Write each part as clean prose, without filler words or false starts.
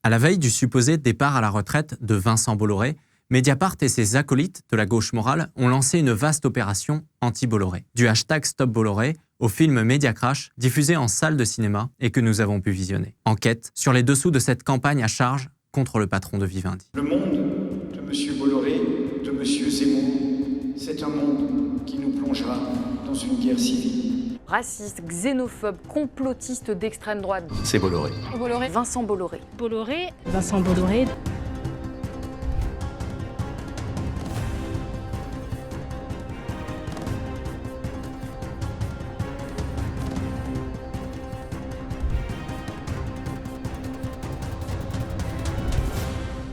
À la veille du supposé départ à la retraite de Vincent Bolloré, Mediapart et ses acolytes de la gauche morale ont lancé une vaste opération anti-Bolloré. Du hashtag Stop Bolloré au film Media Crash, diffusé en salle de cinéma et que nous avons pu visionner. Enquête sur les dessous de cette campagne à charge contre le patron de Vivendi. Le monde de M. Bolloré, de M. Zemmour, c'est un monde qui nous plongera dans une guerre civile. Raciste, xénophobe, complotiste d'extrême droite. C'est Bolloré. Bolloré. Vincent Bolloré. Bolloré. Vincent Bolloré.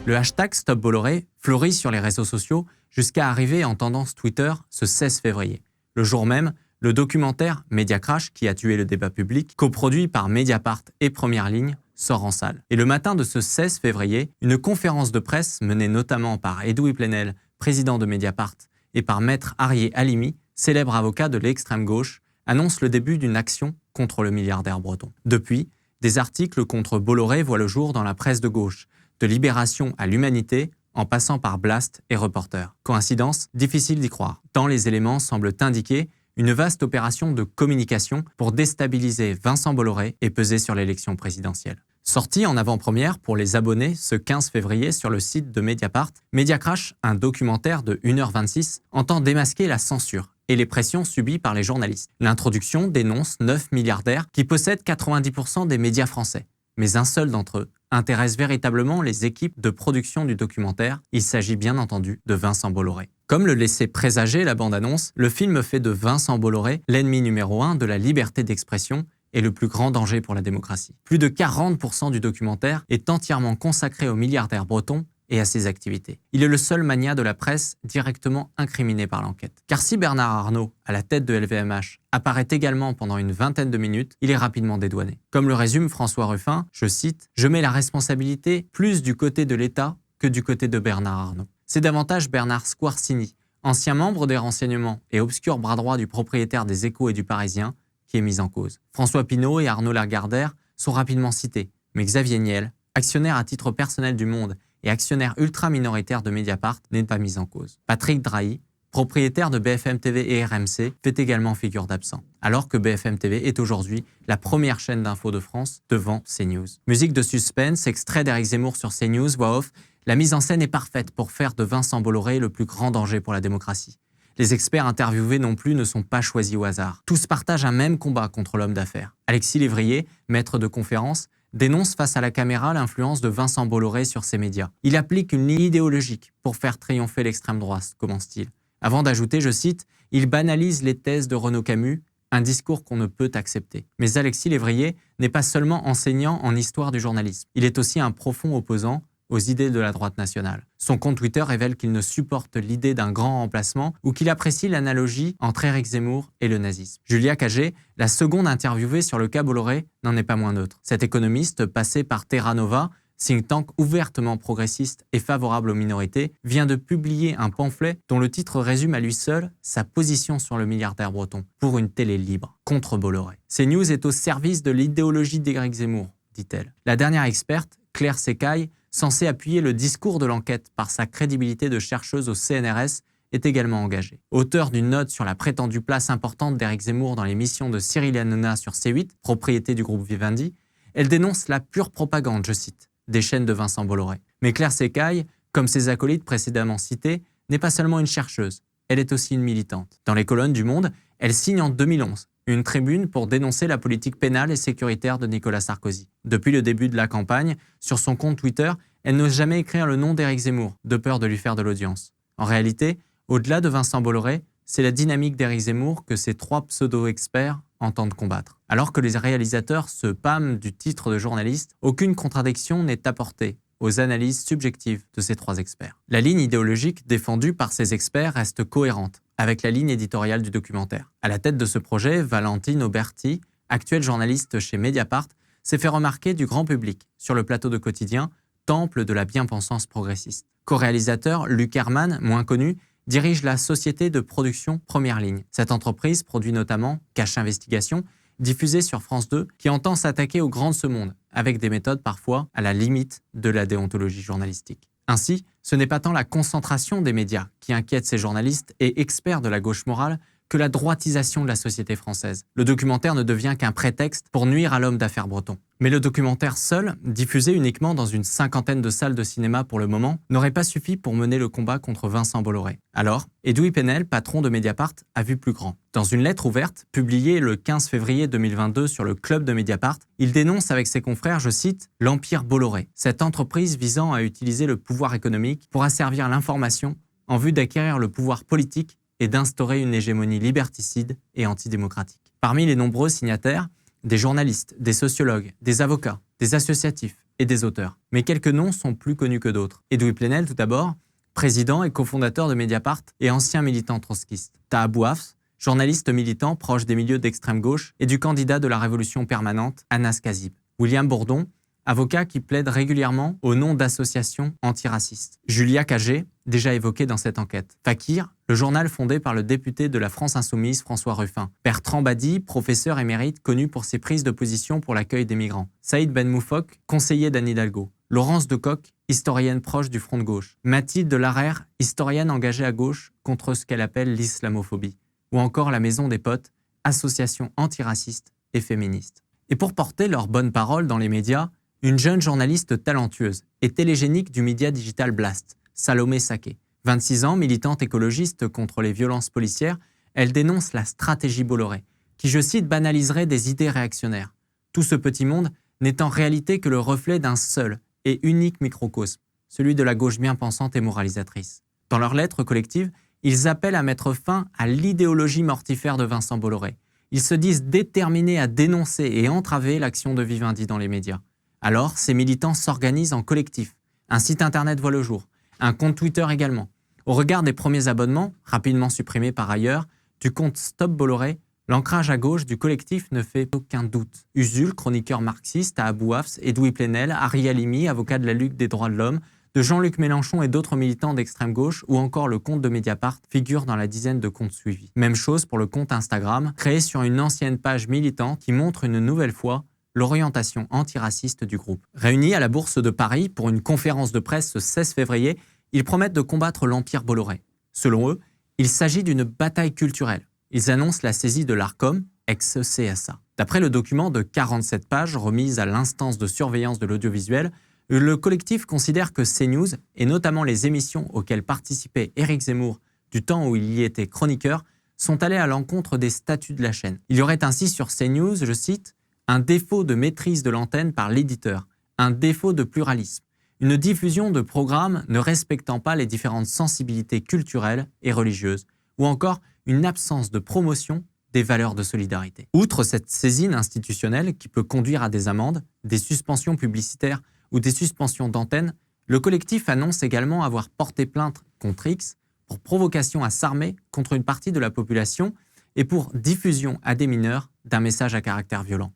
Le hashtag Stop Bolloré fleurit sur les réseaux sociaux jusqu'à arriver en tendance Twitter ce 16 février. Le jour même, le documentaire Media Crash, qui a tué le débat public, coproduit par Mediapart et Première Ligne, sort en salle. Et le matin de ce 16 février, une conférence de presse menée notamment par Edoui Plenel, président de Mediapart, et par Maître Arié Halimi, célèbre avocat de l'extrême gauche, annonce le début d'une action contre le milliardaire breton. Depuis, des articles contre Bolloré voient le jour dans la presse de gauche, de Libération à l'Humanité, en passant par Blast et Reporter. Coïncidence? Difficile d'y croire, tant les éléments semblent indiquer une vaste opération de communication pour déstabiliser Vincent Bolloré et peser sur l'élection présidentielle. Sorti en avant-première pour les abonnés ce 15 février sur le site de Mediapart, Media Crash, un documentaire de 1h26, entend démasquer la censure et les pressions subies par les journalistes. L'introduction dénonce 9 milliardaires qui possèdent 90% des médias français. Mais un seul d'entre eux intéresse véritablement les équipes de production du documentaire. Il s'agit bien entendu de Vincent Bolloré. Comme le laissait présager la bande-annonce, le film fait de Vincent Bolloré l'ennemi numéro 1 de la liberté d'expression et le plus grand danger pour la démocratie. Plus de 40% du documentaire est entièrement consacré au milliardaire breton et à ses activités. Il est le seul magnat de la presse directement incriminé par l'enquête. Car si Bernard Arnault, à la tête de LVMH, apparaît également pendant une vingtaine de minutes, il est rapidement dédouané. Comme le résume François Ruffin, je cite « Je mets la responsabilité plus du côté de l'État que du côté de Bernard Arnault ». C'est davantage Bernard Squarcini, ancien membre des renseignements et obscur bras droit du propriétaire des Échos et du Parisien, qui est mis en cause. François Pinault et Arnaud Lagardère sont rapidement cités, mais Xavier Niel, actionnaire à titre personnel du Monde et actionnaire ultra-minoritaire de Mediapart, n'est pas mis en cause. Patrick Drahi, propriétaire de BFM TV et RMC, fait également figure d'absent, alors que BFM TV est aujourd'hui la première chaîne d'info de France devant CNews. Musique de suspense, extrait d'Éric Zemmour sur CNews, voix off, la mise en scène est parfaite pour faire de Vincent Bolloré le plus grand danger pour la démocratie. Les experts interviewés non plus ne sont pas choisis au hasard. Tous partagent un même combat contre l'homme d'affaires. Alexis Lévrier, maître de conférence, dénonce face à la caméra l'influence de Vincent Bolloré sur ses médias. Il applique une ligne idéologique pour faire triompher l'extrême droite, commence-t-il. Avant d'ajouter, je cite, « Il banalise les thèses de Renaud Camus, un discours qu'on ne peut accepter. » Mais Alexis Lévrier n'est pas seulement enseignant en histoire du journalisme. Il est aussi un profond opposant aux idées de la droite nationale. Son compte Twitter révèle qu'il ne supporte l'idée d'un grand remplacement ou qu'il apprécie l'analogie entre Éric Zemmour et le nazisme. Julia Cagé, la seconde interviewée sur le cas Bolloré, n'en est pas moins neutre. Cet économiste, passé par Terra Nova, think tank ouvertement progressiste et favorable aux minorités, vient de publier un pamphlet dont le titre résume à lui seul sa position sur le milliardaire breton pour une télé libre, contre Bolloré. CNews est au service de l'idéologie d'Éric Zemmour, dit-elle. La dernière experte, Claire Secaille, censée appuyer le discours de l'enquête par sa crédibilité de chercheuse au CNRS, est également engagée. Auteur d'une note sur la prétendue place importante d'Éric Zemmour dans l'émission de Cyril Hanouna sur C8, propriété du groupe Vivendi, elle dénonce la pure propagande, je cite, des chaînes de Vincent Bolloré. Mais Claire Secaille, comme ses acolytes précédemment cités, n'est pas seulement une chercheuse, elle est aussi une militante. Dans les colonnes du Monde, elle signe en 2011 une tribune pour dénoncer la politique pénale et sécuritaire de Nicolas Sarkozy. Depuis le début de la campagne, sur son compte Twitter, elle n'ose jamais écrire le nom d'Éric Zemmour, de peur de lui faire de l'audience. En réalité, au-delà de Vincent Bolloré, c'est la dynamique d'Éric Zemmour que ces trois pseudo-experts entendent combattre. Alors que les réalisateurs se pâment du titre de journaliste, aucune contradiction n'est apportée aux analyses subjectives de ces trois experts. La ligne idéologique défendue par ces experts reste cohérente avec la ligne éditoriale du documentaire. À la tête de ce projet, Valentine Auberti, actuelle journaliste chez Mediapart, s'est fait remarquer du grand public sur le plateau de Quotidien, temple de la bien-pensance progressiste. Co-réalisateur Luc Hermann, moins connu, dirige la société de production Première Ligne. Cette entreprise produit notamment Cache Investigation, diffusée sur France 2, qui entend s'attaquer au grand de ce monde, avec des méthodes parfois à la limite de la déontologie journalistique. Ainsi, ce n'est pas tant la concentration des médias qui inquiète ces journalistes et experts de la gauche morale que la droitisation de la société française. Le documentaire ne devient qu'un prétexte pour nuire à l'homme d'affaires breton. Mais le documentaire seul, diffusé uniquement dans une 50aine de salles de cinéma pour le moment, n'aurait pas suffi pour mener le combat contre Vincent Bolloré. Alors, Edoui Plenel, patron de Mediapart, a vu plus grand. Dans une lettre ouverte, publiée le 15 février 2022 sur le club de Mediapart, il dénonce avec ses confrères, je cite, « l'Empire Bolloré », cette entreprise visant à utiliser le pouvoir économique pour asservir l'information en vue d'acquérir le pouvoir politique et d'instaurer une hégémonie liberticide et antidémocratique. Parmi les nombreux signataires, des journalistes, des sociologues, des avocats, des associatifs et des auteurs. Mais quelques noms sont plus connus que d'autres. Edoui Plenel, tout d'abord, président et cofondateur de Mediapart et ancien militant trotskiste. Taha Bouafs, journaliste militant proche des milieux d'extrême gauche et du candidat de la Révolution permanente, Anas Kazib. William Bourdon, avocat qui plaide régulièrement au nom d'associations antiracistes. Julia Cagé, déjà évoquée dans cette enquête. Fakir, le journal fondé par le député de la France Insoumise François Ruffin. Bertrand Badi, professeur émérite connu pour ses prises de position pour l'accueil des migrants. Saïd Ben Moufok, conseiller d'Anne Hidalgo. Laurence Decoq, historienne proche du Front de gauche. Mathilde Larère, historienne engagée à gauche contre ce qu'elle appelle l'islamophobie. Ou encore la Maison des Potes, association antiraciste et féministe. Et pour porter leurs bonnes paroles dans les médias, une jeune journaliste talentueuse et télégénique du média digital Blast, Salomé Saké. 26 ans, militante écologiste contre les violences policières, elle dénonce la stratégie Bolloré, qui, je cite, banaliserait des idées réactionnaires. Tout ce petit monde n'est en réalité que le reflet d'un seul et unique microcosme, celui de la gauche bien pensante et moralisatrice. Dans leur lettre collective, ils appellent à mettre fin à l'idéologie mortifère de Vincent Bolloré. Ils se disent déterminés à dénoncer et entraver l'action de Vivendi dans les médias. Alors, ces militants s'organisent en collectif. Un site internet voit le jour, un compte Twitter également. Au regard des premiers abonnements, rapidement supprimés par ailleurs, du compte Stop Bolloré, l'ancrage à gauche du collectif ne fait aucun doute. Usul, chroniqueur marxiste, Taha Bouafs, Edoui Plenel, Ari Halimi, avocat de la Ligue des droits de l'homme, de Jean-Luc Mélenchon et d'autres militants d'extrême gauche, ou encore le compte de Mediapart, figurent dans la dizaine de comptes suivis. Même chose pour le compte Instagram, créé sur une ancienne page militante qui montre une nouvelle fois l'orientation antiraciste du groupe. Réunis à la Bourse de Paris pour une conférence de presse ce 16 février, ils promettent de combattre l'Empire Bolloré. Selon eux, il s'agit d'une bataille culturelle. Ils annoncent la saisie de l'Arcom, ex-CSA. D'après le document de 47 pages remis à l'instance de surveillance de l'audiovisuel, le collectif considère que CNews, et notamment les émissions auxquelles participait Éric Zemmour du temps où il y était chroniqueur, sont allées à l'encontre des statuts de la chaîne. Il y aurait ainsi sur CNews, je cite, un défaut de maîtrise de l'antenne par l'éditeur, un défaut de pluralisme, une diffusion de programmes ne respectant pas les différentes sensibilités culturelles et religieuses, ou encore une absence de promotion des valeurs de solidarité. Outre cette saisine institutionnelle qui peut conduire à des amendes, des suspensions publicitaires ou des suspensions d'antenne, le collectif annonce également avoir porté plainte contre X pour provocation à s'armer contre une partie de la population et pour diffusion à des mineurs d'un message à caractère violent.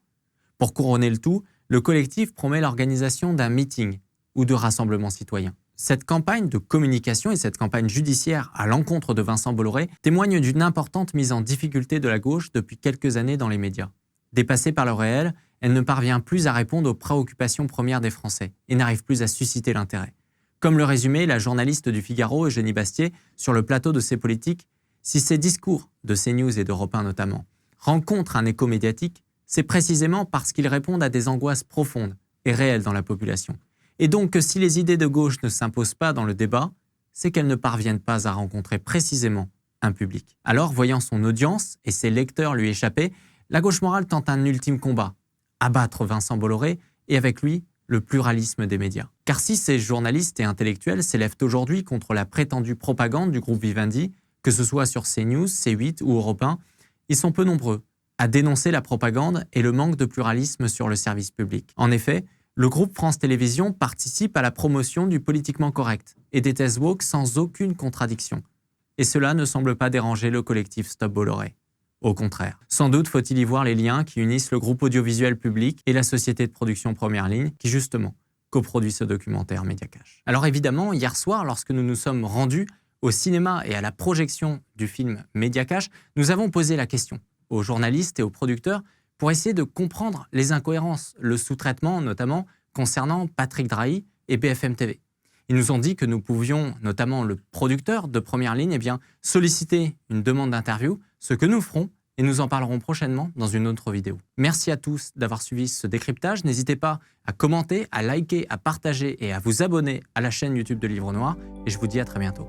Pour couronner le tout, le collectif promet l'organisation d'un meeting ou de rassemblements citoyens. Cette campagne de communication et cette campagne judiciaire à l'encontre de Vincent Bolloré témoignent d'une importante mise en difficulté de la gauche depuis quelques années dans les médias. Dépassée par le réel, elle ne parvient plus à répondre aux préoccupations premières des Français et n'arrive plus à susciter l'intérêt. Comme le résumait la journaliste du Figaro, Eugénie Bastier, sur le plateau de C'est Politique, si ces discours, de CNews et d'Europe 1 notamment, rencontrent un écho médiatique, c'est précisément parce qu'ils répondent à des angoisses profondes et réelles dans la population. Et donc que si les idées de gauche ne s'imposent pas dans le débat, c'est qu'elles ne parviennent pas à rencontrer précisément un public. Alors, voyant son audience et ses lecteurs lui échapper, la gauche morale tente un ultime combat, abattre Vincent Bolloré et avec lui, le pluralisme des médias. Car si ces journalistes et intellectuels s'élèvent aujourd'hui contre la prétendue propagande du groupe Vivendi, que ce soit sur CNews, C8 ou Europe 1, ils sont peu nombreux à dénoncer la propagande et le manque de pluralisme sur le service public. En effet, le groupe France Télévisions participe à la promotion du politiquement correct et des thèses woke sans aucune contradiction. Et cela ne semble pas déranger le collectif Stop Bolloré. Au contraire. Sans doute faut-il y voir les liens qui unissent le groupe audiovisuel public et la société de production Première Ligne qui, justement, coproduit ce documentaire Mediacash. Alors évidemment, hier soir, lorsque nous nous sommes rendus au cinéma et à la projection du film Mediacash, nous avons posé la question aux journalistes et aux producteurs pour essayer de comprendre les incohérences, le sous-traitement notamment concernant Patrick Drahi et BFM TV. Ils nous ont dit que nous pouvions, notamment le producteur de Première Ligne, solliciter une demande d'interview, ce que nous ferons et nous en parlerons prochainement dans une autre vidéo. Merci à tous d'avoir suivi ce décryptage. N'hésitez pas à commenter, à liker, à partager et à vous abonner à la chaîne YouTube de Livre Noir. Et je vous dis à très bientôt.